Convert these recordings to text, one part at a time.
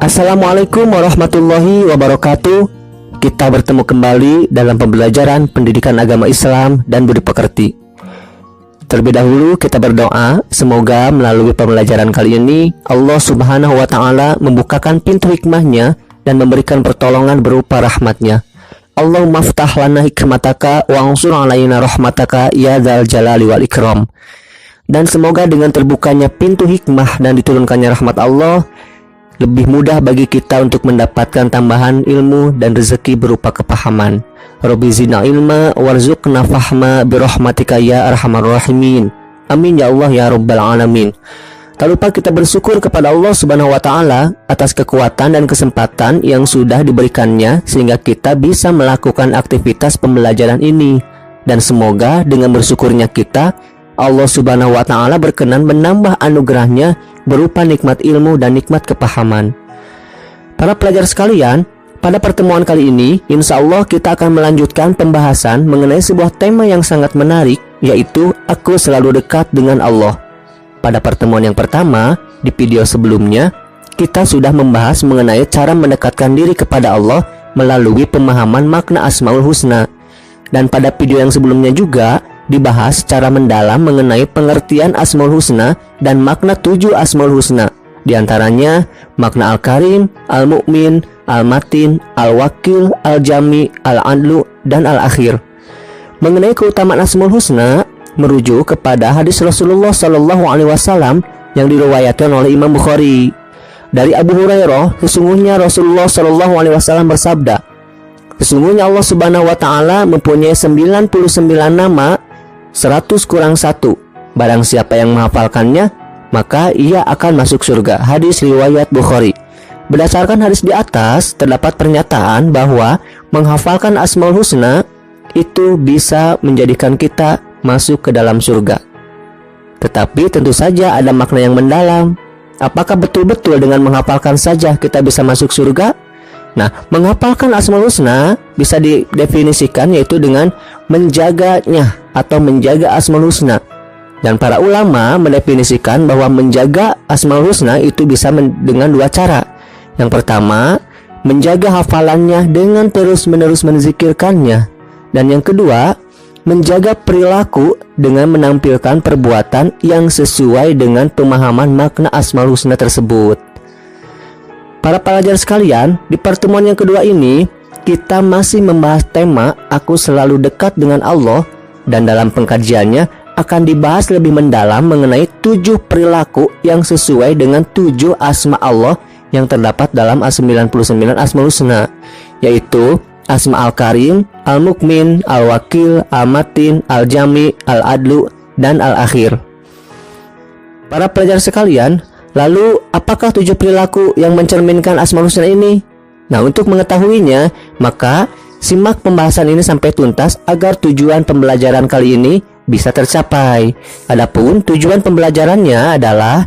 Assalamualaikum warahmatullahi wabarakatuh. Kita bertemu kembali dalam pembelajaran pendidikan agama Islam dan budi pekerti. Terlebih dahulu kita berdoa, semoga melalui pembelajaran kali ini Allah Subhanahu wa Ta'ala membukakan pintu hikmahnya dan memberikan pertolongan berupa rahmatnya. Allahumma ftah lana hikmataka wa ansur alaina rahmataka ya dzal jalali wal ikram. Dan semoga dengan terbukanya pintu hikmah dan diturunkannya rahmat Allah, lebih mudah bagi kita untuk mendapatkan tambahan ilmu dan rezeki berupa kepahaman. Rabbi zidna ilma warzuqna fahma birahmatika ya arhamar rahimin. Amin ya Allah ya rabbal alamin. Tak lupa kita bersyukur kepada Allah Subhanahu wa Ta'ala atas kekuatan dan kesempatan yang sudah diberikannya sehingga kita bisa melakukan aktivitas pembelajaran ini. Dan semoga dengan bersyukurnya kita, Allah Subhanahu wa Ta'ala berkenan menambah anugerahnya berupa nikmat ilmu dan nikmat kepahaman. Para pelajar sekalian, pada pertemuan kali ini insya Allah kita akan melanjutkan pembahasan mengenai sebuah tema yang sangat menarik, yaitu aku selalu dekat dengan Allah. Pada pertemuan yang pertama, di video sebelumnya, kita sudah membahas mengenai cara mendekatkan diri kepada Allah melalui pemahaman makna Asmaul Husna. Dan pada video yang sebelumnya juga dibahas secara mendalam mengenai pengertian Asmaul Husna dan makna 7 Asmaul Husna. Di antaranya makna Al-Karim, Al-Mu'min, Al-Matin, Al-Wakil, Al-Jami, Al-Adlu, dan Al-Akhir. Mengenai keutamaan Asmaul Husna, merujuk kepada hadis Rasulullah SAW yang diriwayatkan oleh Imam Bukhari. Dari Abu Hurairah, sesungguhnya Rasulullah SAW bersabda, sesungguhnya Allah Subhanahu wa Ta'ala mempunyai 99 nama, 100 kurang 1. Barang siapa yang menghafalkannya, maka ia akan masuk surga. Hadis riwayat Bukhari. Berdasarkan hadis di atas, terdapat pernyataan bahwa menghafalkan Asmaul Husna itu bisa menjadikan kita masuk ke dalam surga. Tetapi tentu saja ada makna yang mendalam. Apakah betul-betul dengan menghafalkan saja kita bisa masuk surga? Nah, menghafalkan Asmaul Husna bisa didefinisikan yaitu dengan menjaganya atau menjaga Asmaul Husna. Dan para ulama mendefinisikan bahwa menjaga Asmaul Husna itu bisa dengan 2 cara. Yang pertama, menjaga hafalannya dengan terus-menerus menzikirkannya. Dan yang kedua, menjaga perilaku dengan menampilkan perbuatan yang sesuai dengan pemahaman makna Asmaul Husna tersebut. Para pelajar sekalian, di pertemuan yang kedua ini kita masih membahas tema aku selalu dekat dengan Allah, dan dalam pengkajiannya akan dibahas lebih mendalam mengenai 7 perilaku yang sesuai dengan 7 asma Allah yang terdapat dalam 99 Asmaul Husna, yaitu Asma Al-Karim, Al-Mukmin, Al-Wakil, Al-Matin, Al-Jami, Al-Adlu, dan Al-Akhir. Para pelajar sekalian, lalu apakah 7 perilaku yang mencerminkan Asmaul Husna ini? Nah, untuk mengetahuinya, maka simak pembahasan ini sampai tuntas agar tujuan pembelajaran kali ini bisa tercapai. Adapun tujuan pembelajarannya adalah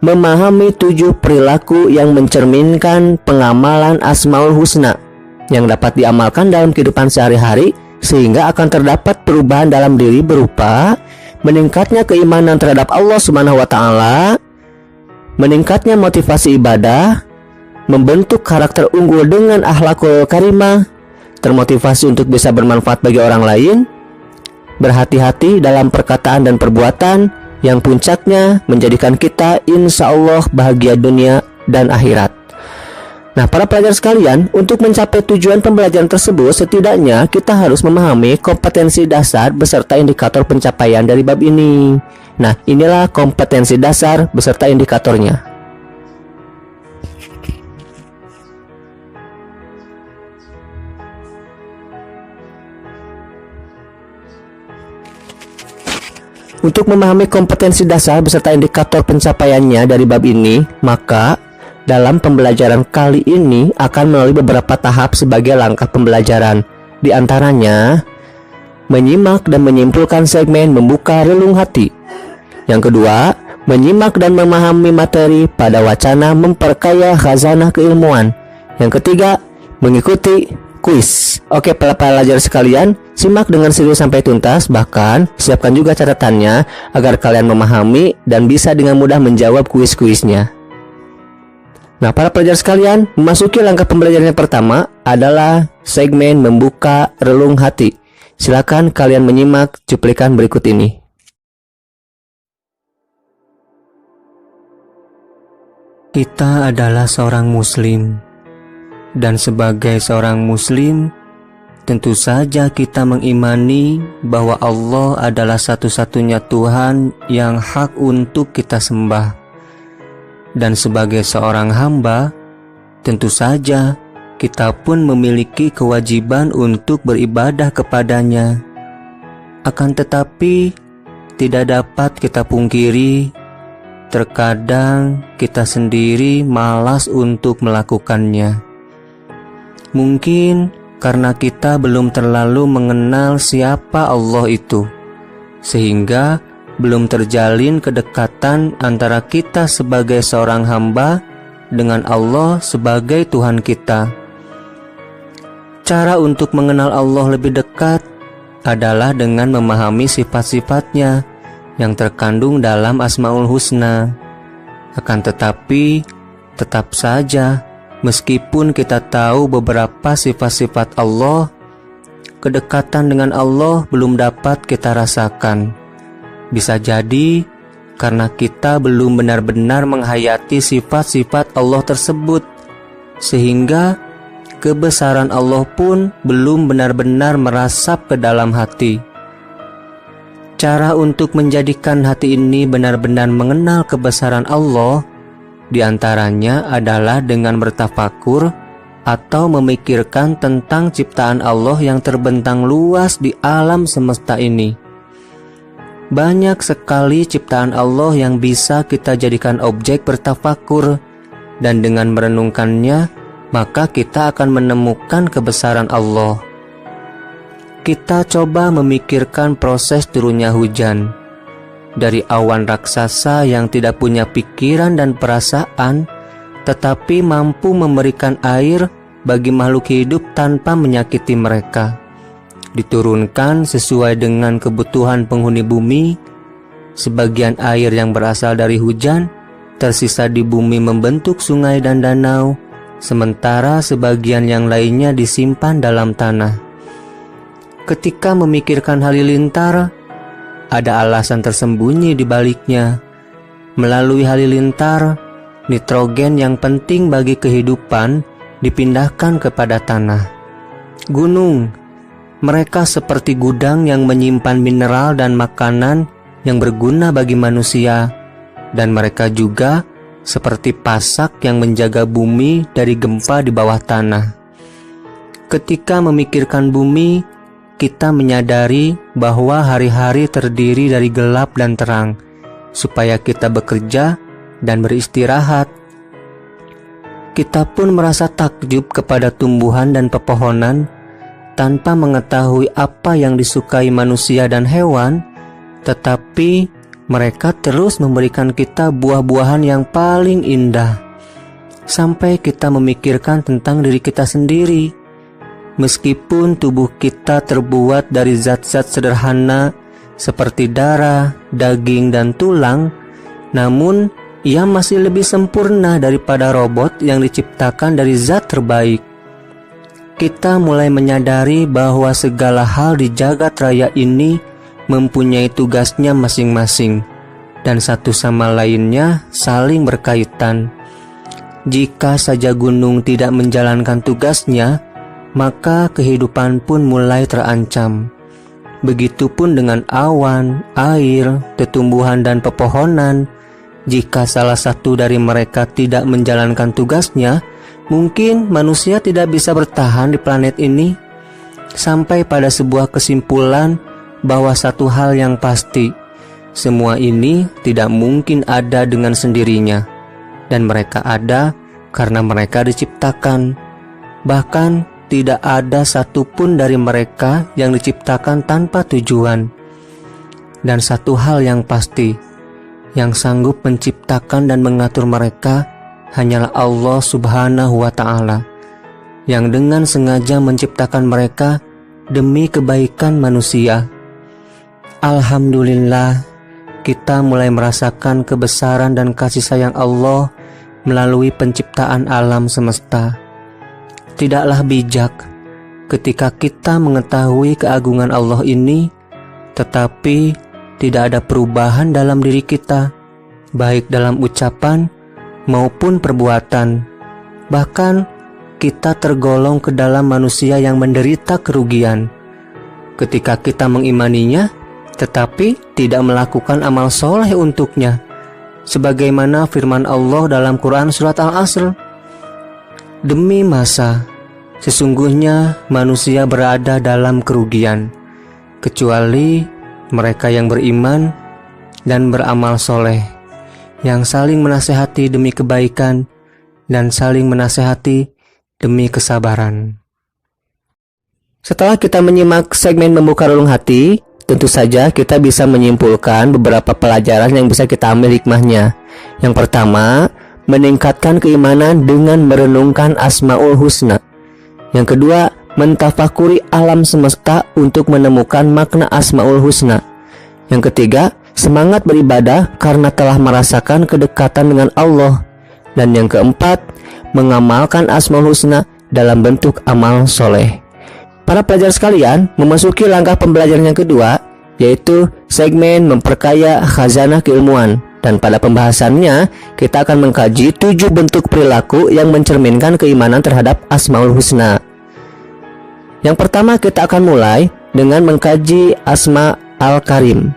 memahami 7 perilaku yang mencerminkan pengamalan Asmaul Husna yang dapat diamalkan dalam kehidupan sehari-hari sehingga akan terdapat perubahan dalam diri berupa meningkatnya keimanan terhadap Allah Subhanahu wa Ta'ala, meningkatnya motivasi ibadah, membentuk karakter unggul dengan akhlakul karimah, termotivasi untuk bisa bermanfaat bagi orang lain, berhati-hati dalam perkataan dan perbuatan, yang puncaknya menjadikan kita insya Allah bahagia dunia dan akhirat. Nah, para pelajar sekalian, untuk mencapai tujuan pembelajaran tersebut, setidaknya kita harus memahami kompetensi dasar beserta indikator pencapaian dari bab ini. Nah, inilah kompetensi dasar beserta indikatornya. Untuk memahami kompetensi dasar beserta indikator pencapaiannya dari bab ini, maka dalam pembelajaran kali ini akan melalui beberapa tahap sebagai langkah pembelajaran. Di antaranya, menyimak dan menyimpulkan segmen membuka relung hati. Yang kedua, menyimak dan memahami materi pada wacana memperkaya khazanah keilmuan. Yang ketiga, mengikuti kuis. Oke, para pelajar sekalian, simak dengan serius sampai tuntas, bahkan siapkan juga catatannya agar kalian memahami dan bisa dengan mudah menjawab kuis-kuisnya. Nah, para pelajar sekalian, memasuki langkah pembelajaran yang pertama adalah segmen membuka relung hati. Silakan kalian menyimak cuplikan berikut ini. Kita adalah seorang muslim, dan sebagai seorang muslim, tentu saja kita mengimani bahwa Allah adalah satu-satunya Tuhan yang hak untuk kita sembah. Dan sebagai seorang hamba, tentu saja kita pun memiliki kewajiban untuk beribadah kepadanya. Akan tetapi, tidak dapat kita pungkiri, terkadang kita sendiri malas untuk melakukannya. Mungkin karena kita belum terlalu mengenal siapa Allah itu, sehingga belum terjalin kedekatan antara kita sebagai seorang hamba dengan Allah sebagai Tuhan kita. Cara untuk mengenal Allah lebih dekat adalah dengan memahami sifat-sifatnya yang terkandung dalam Asmaul Husna. Akan tetapi, tetap saja, meskipun kita tahu beberapa sifat-sifat Allah, kedekatan dengan Allah belum dapat kita rasakan. Bisa jadi karena kita belum benar-benar menghayati sifat-sifat Allah tersebut, sehingga kebesaran Allah pun belum benar-benar merasap ke dalam hati. Cara untuk menjadikan hati ini benar-benar mengenal kebesaran Allah diantaranya adalah dengan bertafakur atau memikirkan tentang ciptaan Allah yang terbentang luas di alam semesta ini. Banyak sekali ciptaan Allah yang bisa kita jadikan objek bertafakur, dan dengan merenungkannya, maka kita akan menemukan kebesaran Allah. Kita coba memikirkan proses turunnya hujan. Dari awan raksasa yang tidak punya pikiran dan perasaan, tetapi mampu memberikan air bagi makhluk hidup tanpa menyakiti mereka. Diturunkan sesuai dengan kebutuhan penghuni bumi. Sebagian air yang berasal dari hujan tersisa di bumi membentuk sungai dan danau, sementara sebagian yang lainnya disimpan dalam tanah. Ketika memikirkan halilintar, ada alasan tersembunyi di baliknya. Melalui halilintar, nitrogen yang penting bagi kehidupan dipindahkan kepada tanah. Gunung, mereka seperti gudang yang menyimpan mineral dan makanan yang berguna bagi manusia, dan mereka juga seperti pasak yang menjaga bumi dari gempa di bawah tanah. Ketika memikirkan bumi, kita menyadari bahwa hari-hari terdiri dari gelap dan terang, supaya kita bekerja dan beristirahat. Kita pun merasa takjub kepada tumbuhan dan pepohonan, tanpa mengetahui apa yang disukai manusia dan hewan, tetapi mereka terus memberikan kita buah-buahan yang paling indah. Sampai kita memikirkan tentang diri kita sendiri. Meskipun tubuh kita terbuat dari zat-zat sederhana seperti darah, daging, dan tulang, namun ia masih lebih sempurna daripada robot yang diciptakan dari zat terbaik. Kita mulai menyadari bahwa segala hal di jagat raya ini mempunyai tugasnya masing-masing, dan satu sama lainnya saling berkaitan. Jika saja gunung tidak menjalankan tugasnya, maka kehidupan pun mulai terancam. Begitupun dengan awan, air, tumbuhan, dan pepohonan. Jika salah satu dari mereka tidak menjalankan tugasnya, mungkin manusia tidak bisa bertahan di planet ini. Sampai pada sebuah kesimpulan bahwa satu hal yang pasti, semua ini tidak mungkin ada dengan sendirinya, dan mereka ada karena mereka diciptakan. Bahkan tidak ada satupun dari mereka yang diciptakan tanpa tujuan. Dan satu hal yang pasti, yang sanggup menciptakan dan mengatur mereka hanyalah Allah Subhanahu wa Ta'ala, yang dengan sengaja menciptakan mereka demi kebaikan manusia. Alhamdulillah, kita mulai merasakan kebesaran dan kasih sayang Allah melalui penciptaan alam semesta. Tidaklah bijak ketika kita mengetahui keagungan Allah ini, tetapi tidak ada perubahan dalam diri kita, baik dalam ucapan maupun perbuatan. Bahkan kita tergolong ke dalam manusia yang menderita kerugian ketika kita mengimaninya, tetapi tidak melakukan amal soleh untuknya. Sebagaimana firman Allah dalam Quran Surat Al-Asr, "Demi masa, sesungguhnya manusia berada dalam kerugian, kecuali mereka yang beriman dan beramal soleh, yang saling menasehati demi kebaikan dan saling menasehati demi kesabaran." Setelah kita menyimak segmen membuka relung hati, tentu saja kita bisa menyimpulkan beberapa pelajaran yang bisa kita ambil hikmahnya. Yang pertama, meningkatkan keimanan dengan merenungkan Asmaul Husna. Yang kedua, mentafakuri alam semesta untuk menemukan makna Asmaul Husna. Yang ketiga, semangat beribadah karena telah merasakan kedekatan dengan Allah. Dan yang keempat, mengamalkan Asmaul Husna dalam bentuk amal soleh. Para pelajar sekalian, memasuki langkah pembelajaran yang kedua, yaitu segmen memperkaya khazanah keilmuan. Dan pada pembahasannya, kita akan mengkaji 7 bentuk perilaku yang mencerminkan keimanan terhadap Asmaul Husna. Yang pertama, kita akan mulai dengan mengkaji Asma Al-Karim.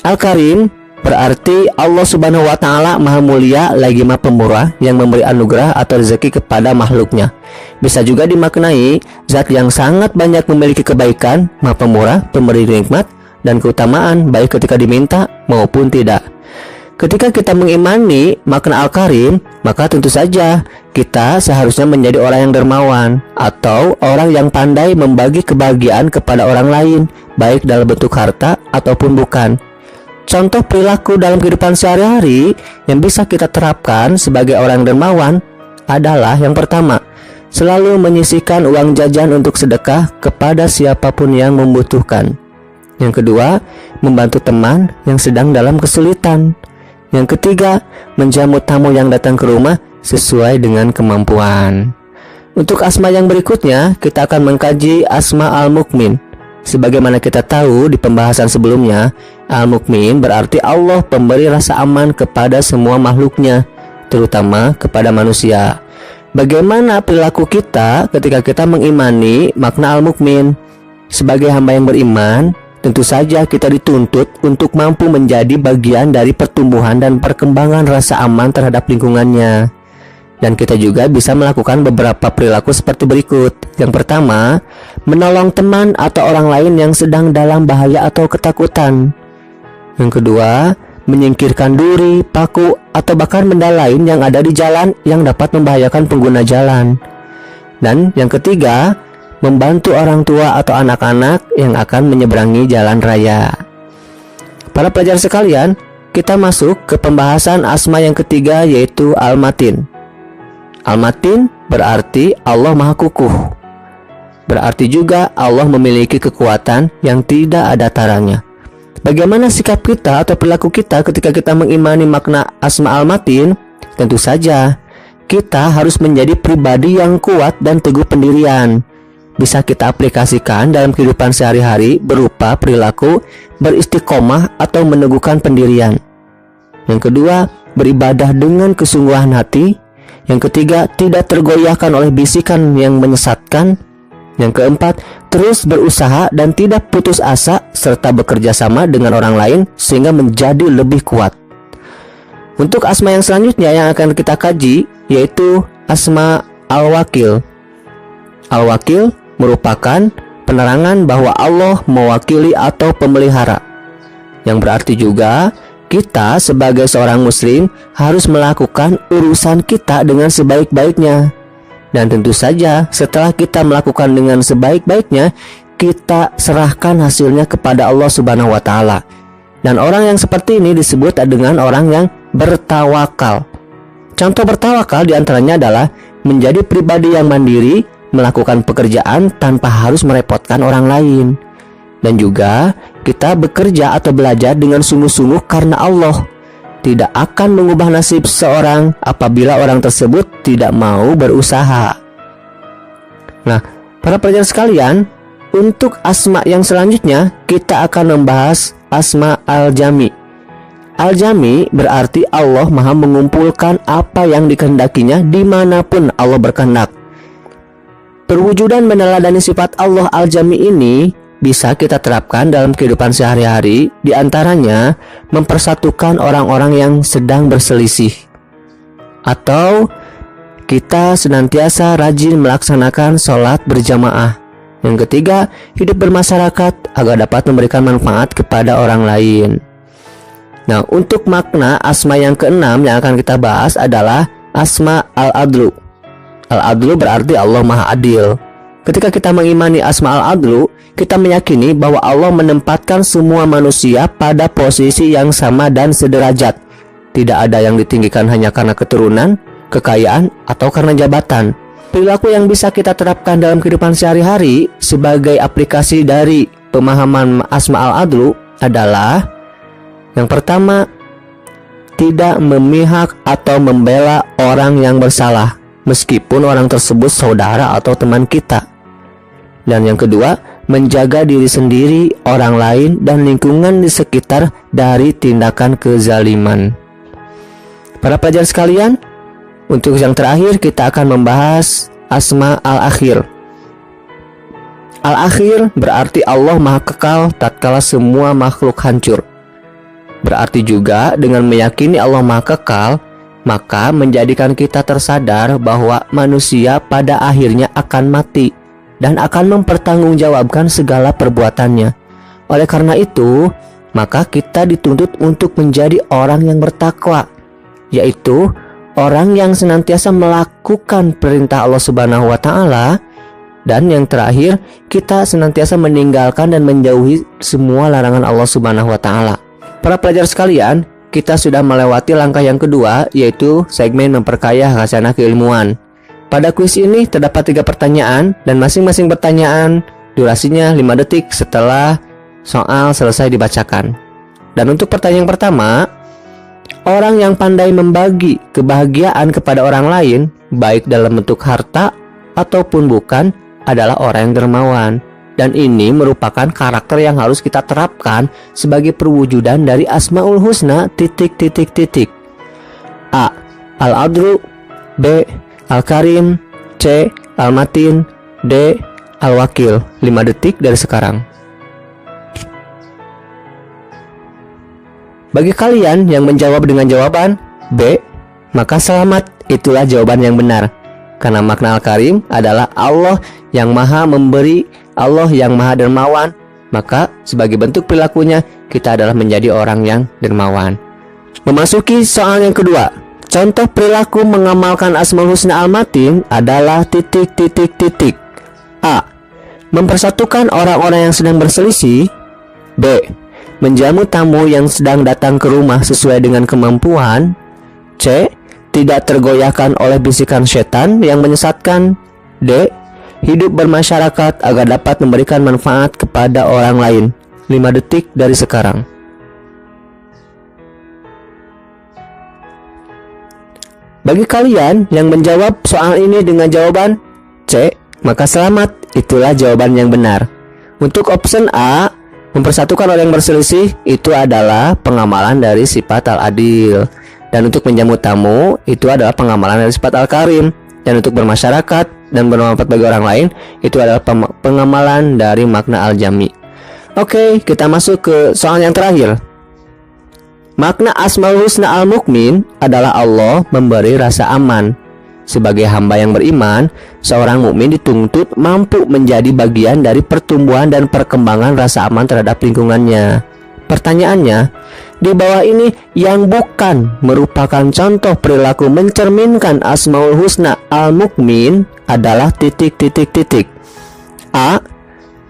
Al-Karim berarti Allah Subhanahu wa Ta'ala Maha Mulia lagi Maha Pemurah yang memberi anugerah atau rezeki kepada makhluknya. Bisa juga dimaknai zat yang sangat banyak memiliki kebaikan, Maha Pemurah, pemberi nikmat dan keutamaan baik ketika diminta maupun tidak. Ketika kita mengimani makna Al-Karim, maka tentu saja kita seharusnya menjadi orang yang dermawan atau orang yang pandai membagi kebahagiaan kepada orang lain, baik dalam bentuk harta ataupun bukan. Contoh perilaku dalam kehidupan sehari-hari yang bisa kita terapkan sebagai orang dermawan adalah yang pertama, selalu menyisihkan uang jajan untuk sedekah kepada siapapun yang membutuhkan. Yang kedua, membantu teman yang sedang dalam kesulitan. Yang ketiga, menjamu tamu yang datang ke rumah sesuai dengan kemampuan. Untuk asma yang berikutnya, kita akan mengkaji Asma Al-Mukmin. Sebagaimana kita tahu di pembahasan sebelumnya, Al-Mukmin berarti Allah pemberi rasa aman kepada semua makhluknya, terutama kepada manusia. Bagaimana perilaku kita ketika kita mengimani makna Al-Mukmin? Sebagai hamba yang beriman, tentu saja kita dituntut untuk mampu menjadi bagian dari pertumbuhan dan perkembangan rasa aman terhadap lingkungannya. Dan kita juga bisa melakukan beberapa perilaku seperti berikut. Yang pertama, menolong teman atau orang lain yang sedang dalam bahaya atau ketakutan. Yang kedua, menyingkirkan duri, paku, atau bahkan benda lain yang ada di jalan yang dapat membahayakan pengguna jalan. Dan yang ketiga, membantu orang tua atau anak-anak yang akan menyeberangi jalan raya. Para pelajar sekalian, kita masuk ke pembahasan asma yang ketiga, yaitu Al-Matin. Al-Matin berarti Allah Maha Kukuh. Berarti juga Allah memiliki kekuatan yang tidak ada taranya. Bagaimana sikap kita atau perilaku kita ketika kita mengimani makna Asma Al-Matin? Tentu saja kita harus menjadi pribadi yang kuat dan teguh pendirian. Bisa kita aplikasikan dalam kehidupan sehari-hari berupa perilaku beristiqomah atau meneguhkan pendirian. Yang kedua, beribadah dengan kesungguhan hati. Yang ketiga, tidak tergoyahkan oleh bisikan yang menyesatkan. Yang keempat, terus berusaha dan tidak putus asa serta bekerja sama dengan orang lain sehingga menjadi lebih kuat. Untuk asma yang selanjutnya yang akan kita kaji yaitu Asma Al-Wakil. Al-Wakil merupakan penerangan bahwa Allah mewakili atau pemelihara, yang berarti juga kita sebagai seorang muslim harus melakukan urusan kita dengan sebaik-baiknya. Dan tentu saja setelah kita melakukan dengan sebaik-baiknya, kita serahkan hasilnya kepada Allah Subhanahu wa Ta'ala. Dan orang yang seperti ini disebut dengan orang yang bertawakal. Contoh bertawakal diantaranya adalah menjadi pribadi yang mandiri, melakukan pekerjaan tanpa harus merepotkan orang lain. Dan juga kita bekerja atau belajar dengan sungguh-sungguh karena Allah. tidak akan mengubah nasib seseorang apabila orang tersebut tidak mau berusaha. Nah, para pelajar sekalian, untuk asma yang selanjutnya kita akan membahas asma al-jami. Al-jami berarti Allah maha mengumpulkan apa yang dikehendakinya dimanapun Allah berkehendak. Perwujudan meneladani sifat Allah al-jami ini bisa kita terapkan dalam kehidupan sehari-hari, di antaranya mempersatukan orang-orang yang sedang berselisih, atau kita senantiasa rajin melaksanakan sholat berjamaah. Yang ketiga, hidup bermasyarakat agar dapat memberikan manfaat kepada orang lain. Nah, untuk makna asma yang keenam yang akan kita bahas adalah asma al-adlu. Al-adlu berarti Allah maha adil. Ketika kita mengimani asma al-adlu, kita meyakini bahwa Allah menempatkan semua manusia pada posisi yang sama dan sederajat. Tidak ada yang ditinggikan hanya karena keturunan, kekayaan, atau karena jabatan. Perilaku yang bisa kita terapkan dalam kehidupan sehari-hari sebagai aplikasi dari pemahaman asma al-adlu adalah: yang pertama, tidak memihak atau membela orang yang bersalah, meskipun orang tersebut saudara atau teman kita. Dan yang kedua, menjaga diri sendiri, orang lain, dan lingkungan di sekitar dari tindakan kezaliman. Para pelajar sekalian, untuk yang terakhir kita akan membahas asma al-akhir. Al-akhir berarti Allah maha kekal tatkala semua makhluk hancur. Berarti juga dengan meyakini Allah maha kekal, maka menjadikan kita tersadar bahwa manusia pada akhirnya akan mati dan akan mempertanggungjawabkan segala perbuatannya. Oleh karena itu, maka kita dituntut untuk menjadi orang yang bertakwa, yaitu orang yang senantiasa melakukan perintah Allah Subhanahu wa Ta'ala, dan yang terakhir, kita senantiasa meninggalkan dan menjauhi semua larangan Allah Subhanahu wa Ta'ala. Para pelajar sekalian, kita sudah melewati langkah yang kedua, yaitu segmen memperkaya khasanah keilmuan. Pada kuis ini terdapat 3 pertanyaan, dan masing-masing pertanyaan durasinya 5 detik setelah soal selesai dibacakan. Dan untuk pertanyaan yang pertama, orang yang pandai membagi kebahagiaan kepada orang lain, baik dalam bentuk harta ataupun bukan, adalah orang yang dermawan. Dan ini merupakan karakter yang harus kita terapkan sebagai perwujudan dari Asmaul Husna ... A. Al-Adlu, B. Al-Karim, C. Al-Matin, D. Al-Wakil. 5 detik dari sekarang. Bagi kalian yang menjawab dengan jawaban B, maka selamat, itulah jawaban yang benar. Karena makna Al-Karim adalah Allah yang maha memberi, Allah yang maha dermawan, maka sebagai bentuk perilakunya kita adalah menjadi orang yang dermawan. Memasuki soal yang kedua. Contoh perilaku mengamalkan Asmaul Husna Al-Matin adalah ... A. Mempersatukan orang-orang yang sedang berselisih. B. Menjamu tamu yang sedang datang ke rumah sesuai dengan kemampuan. C. Tidak tergoyahkan oleh bisikan setan yang menyesatkan. D. Hidup bermasyarakat agar dapat memberikan manfaat kepada orang lain. 5 detik dari sekarang. Bagi kalian yang menjawab soal ini dengan jawaban C, maka selamat, itulah jawaban yang benar. Untuk option A, mempersatukan orang yang berselisih, itu adalah pengamalan dari sifat Al-Adil. Dan untuk menjamu tamu, itu adalah pengamalan dari sifat Al-Karim. Dan untuk bermasyarakat dan bermanfaat bagi orang lain, itu adalah pengamalan dari makna Al-Jami. Oke, kita masuk ke soal yang terakhir. Makna Asmaul Husna Al-Mukmin adalah Allah memberi rasa aman. Sebagai hamba yang beriman, seorang mukmin dituntut mampu menjadi bagian dari pertumbuhan dan perkembangan rasa aman terhadap lingkungannya. Pertanyaannya, di bawah ini yang bukan merupakan contoh perilaku mencerminkan Asmaul Husna Al-Mukmin adalah ... A.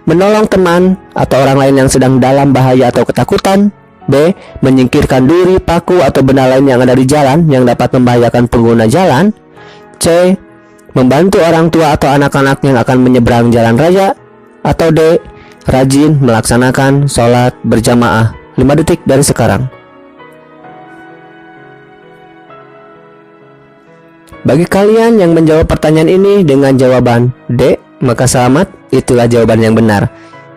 Menolong teman atau orang lain yang sedang dalam bahaya atau ketakutan. B. Menyingkirkan duri, paku, atau benda lain yang ada di jalan yang dapat membahayakan pengguna jalan. C. Membantu orang tua atau anak-anak yang akan menyeberang jalan raya. Atau D. Rajin melaksanakan sholat berjamaah. 5 detik dari sekarang. Bagi kalian yang menjawab pertanyaan ini dengan jawaban D, maka selamat, itulah jawaban yang benar.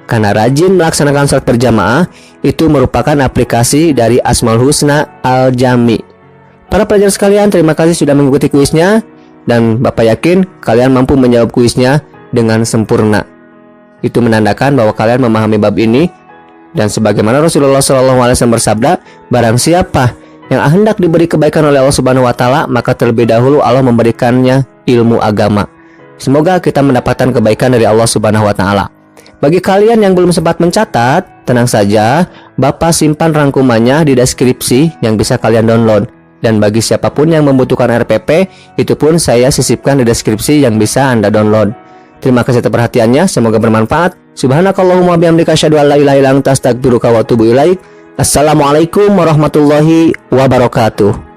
Karena rajin melaksanakan sholat berjamaah itu merupakan aplikasi dari Asmaul Husna Al-Jami. Para pelajar sekalian, terima kasih sudah mengikuti kuisnya, dan Bapak yakin kalian mampu menjawab kuisnya dengan sempurna. Itu menandakan bahwa kalian memahami bab ini, dan sebagaimana Rasulullah SAW bersabda, barang siapa yang hendak diberi kebaikan oleh Allah Subhanahu wa taala, maka terlebih dahulu Allah memberikannya ilmu agama. Semoga kita mendapatkan kebaikan dari Allah Subhanahu wa taala. Bagi kalian yang belum sempat mencatat, tenang saja, Bapak simpan rangkumannya di deskripsi yang bisa kalian download. Dan bagi siapapun yang membutuhkan RPP, itu pun saya sisipkan di deskripsi yang bisa Anda download. Terima kasih atas perhatiannya, semoga bermanfaat. Subhanakallahumma bihamdika asyhadu an la ilaha illa anta astaghfiruka wa atubu ilaik. Assalamualaikum warahmatullahi wabarakatuh.